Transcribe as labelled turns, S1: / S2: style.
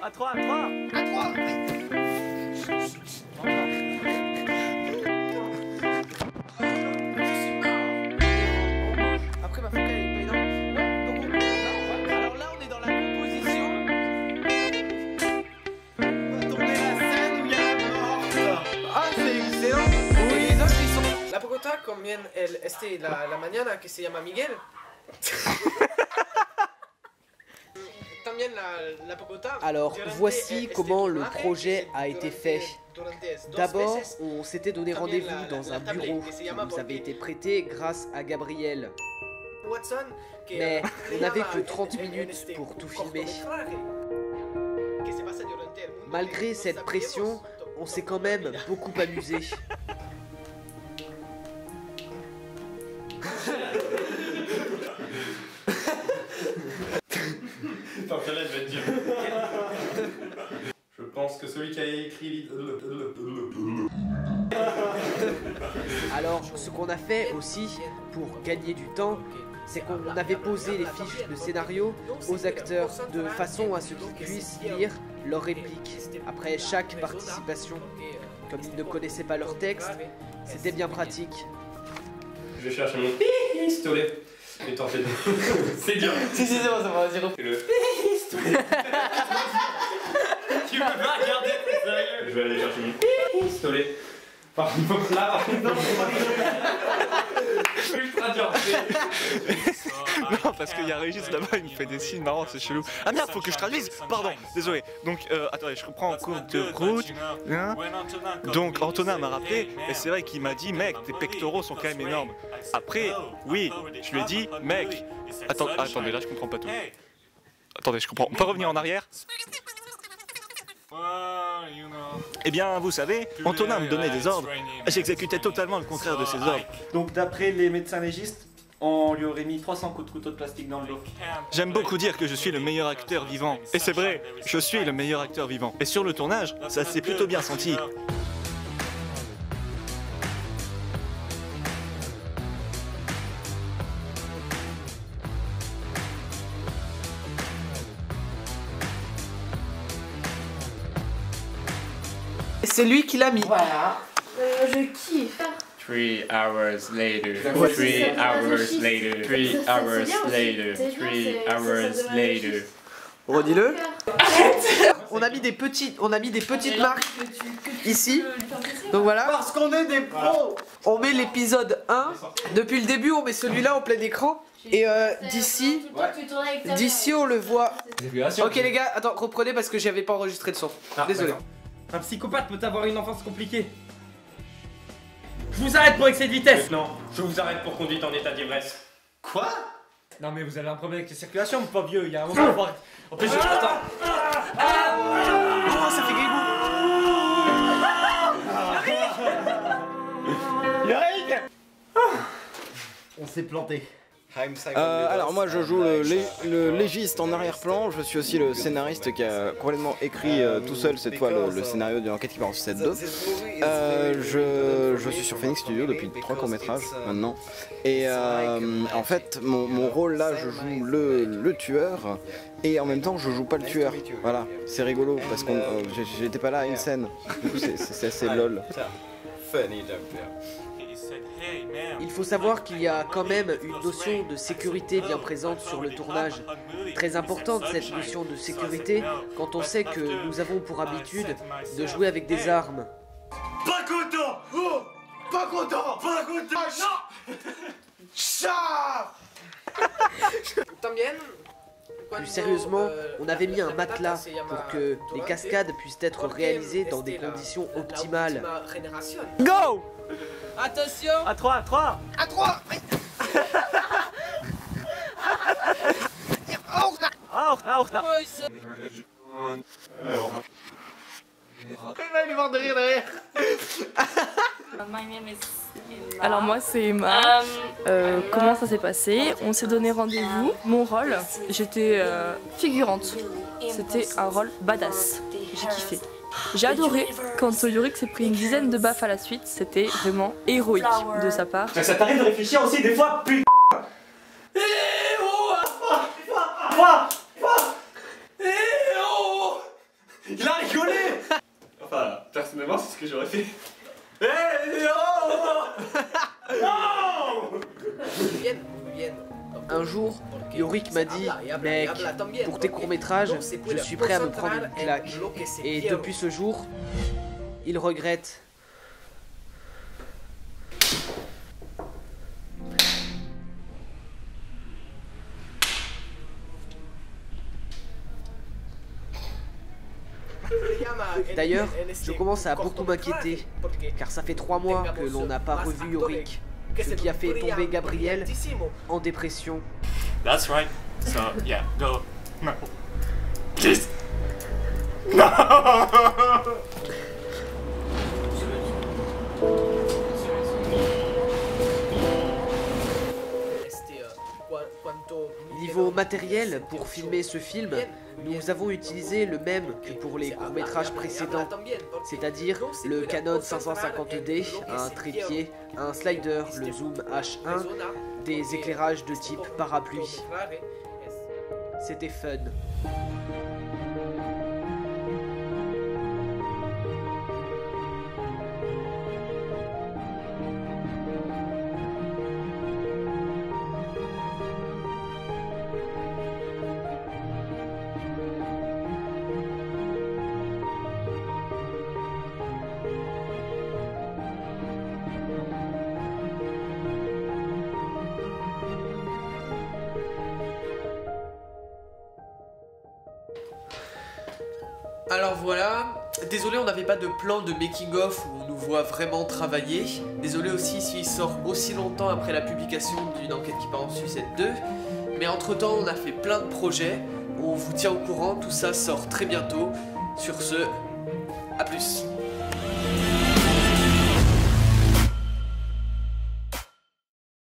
S1: À 3, à 3.
S2: À 3. Après ma focale elle est pas énorme. Donc alors là on est dans la composition. On va tourner la scène où il y a la mort. Ah c'est excellent. Oui, les autres ils sont. La Bogotá combien la mañana que se llama Miguel.
S3: Alors voici comment le projet a été fait. D'abord, on s'était donné rendez-vous dans un bureau qui nous avait été prêté grâce à Gabriel. Mais on n'avait que 30 minutes pour tout filmer. Malgré cette pression, on s'est quand même beaucoup amusé.
S4: Attends, quelle elle va te dire. Je pense que celui qui a écrit...
S3: Alors, ce qu'on a fait aussi, pour gagner du temps, c'est qu'on avait posé les fiches de scénario aux acteurs de façon à ce qu'ils puissent lire leurs répliques après chaque participation. Comme ils ne connaissaient pas leur texte, c'était bien pratique.
S4: Je cherche mon pistolet. Et t'en fais. C'est dur.
S2: Si, c'est bon, ça va, vas-y,
S4: c'est le pistolet. Tu veux pas regarder, t'es sérieux? Je vais aller chercher mon pistolet. Par contre, là, ultra dur.
S1: Non, parce qu'il y a Régis là-bas, il me fait des signes marrants, c'est chelou. Ah merde, faut que je traduise. Pardon, désolé. Donc, attendez, je reprends en cours de route. Hein. Donc, Antonin m'a rappelé, et c'est vrai qu'il m'a dit, mec, tes pectoraux sont quand même énormes. Après, oui, je lui ai dit, mec. Attendez, là, je comprends pas tout. Attendez, je comprends. On peut revenir en arrière? Eh bien, vous savez, Antonin me donnait des ordres. J'exécutais totalement le contraire de ses ordres.
S5: Donc d'après les médecins légistes, on lui aurait mis 300 coups de couteau de plastique dans le dos.
S1: J'aime beaucoup dire que je suis le meilleur acteur vivant. Et c'est vrai, je suis le meilleur acteur vivant. Et sur le tournage, ça s'est plutôt bien senti.
S2: C'est lui qui l'a mis.
S6: Voilà. Je kiffe.
S4: 3 hours later, 3 hours later, 3 hours later, 3 hours later.
S2: Redis-le. On a mis des petites marques ici. Donc voilà. Parce qu'on est des pros. On met l'épisode 1. Depuis le début, on met celui-là en plein écran. Et d'ici on le voit. Ok les gars, attends, reprenez parce que j'avais pas enregistré le son. Désolé.
S5: Un psychopathe peut avoir une enfance compliquée. Je vous arrête pour excès de vitesse.
S4: Non, je vous arrête pour conduite en état d'ivresse. Quoi?
S5: Non mais vous avez un problème avec la circulation, pas vieux, il y a un moment pour... En plus, attends.
S2: Oh, ça fait gribou.
S5: Yorick. On s'est planté.
S7: Alors moi je joue le légiste en arrière-plan, je suis aussi le scénariste qui a complètement écrit tout seul cette fois le scénario de l'enquête qui part en 7-2. Je suis sur Phoenix Studio depuis 3 courts-métrages maintenant. Et en fait mon rôle là, je joue le tueur et en même temps je joue pas le tueur. Voilà, c'est rigolo parce que j'étais pas là à une scène, du coup c'est assez lol.
S3: Il faut savoir qu'il y a quand même une notion de sécurité bien présente sur le tournage. Très importante cette notion de sécurité quand on sait que nous avons pour habitude de jouer avec des armes.
S5: Pas content. Oh, pas content. Pas content. Non. Chat.
S3: Plus sérieusement, on avait mis un matelas pour que les cascades puissent être réalisées dans des conditions optimales.
S1: Go!
S2: Attention.
S1: À 3, à 3.
S2: À 3. Il va de rire derrière.
S8: Alors moi c'est Emma. Comment ça s'est passé? On s'est donné rendez-vous. Mon rôle, j'étais figurante. C'était un rôle badass. J'ai kiffé. J'ai adoré quand Yorick s'est pris une dizaine de baffes à la suite. C'était vraiment héroïque de sa part.
S5: Ça t'arrive de réfléchir aussi des fois, putain.
S1: Il a rigolé. Enfin, personnellement, c'est ce que j'aurais fait.
S3: Un jour, Yorick m'a dit, mec, pour tes courts-métrages, je suis prêt à me prendre une claque. Et depuis ce jour, il regrette. D'ailleurs, je commence à beaucoup m'inquiéter, car ça fait 3 mois que l'on n'a pas revu Yorick, ce qui a fait tomber Gabriel en dépression.
S4: That's right. So, yeah, go. No. Please. No.
S3: Niveau matériel, pour filmer ce film, nous avons utilisé le même que pour les courts-métrages précédents, c'est-à-dire le Canon 550D, un trépied, un slider, le zoom H1, des éclairages de type parapluie. C'était fun.
S2: Alors voilà, désolé on n'avait pas de plan de making of où on nous voit vraiment travailler. Désolé aussi s'il sort aussi longtemps après la publication d'une enquête qui part en sucette 2. Mais entre temps on a fait plein de projets, on vous tient au courant, tout ça sort très bientôt. Sur ce, à plus.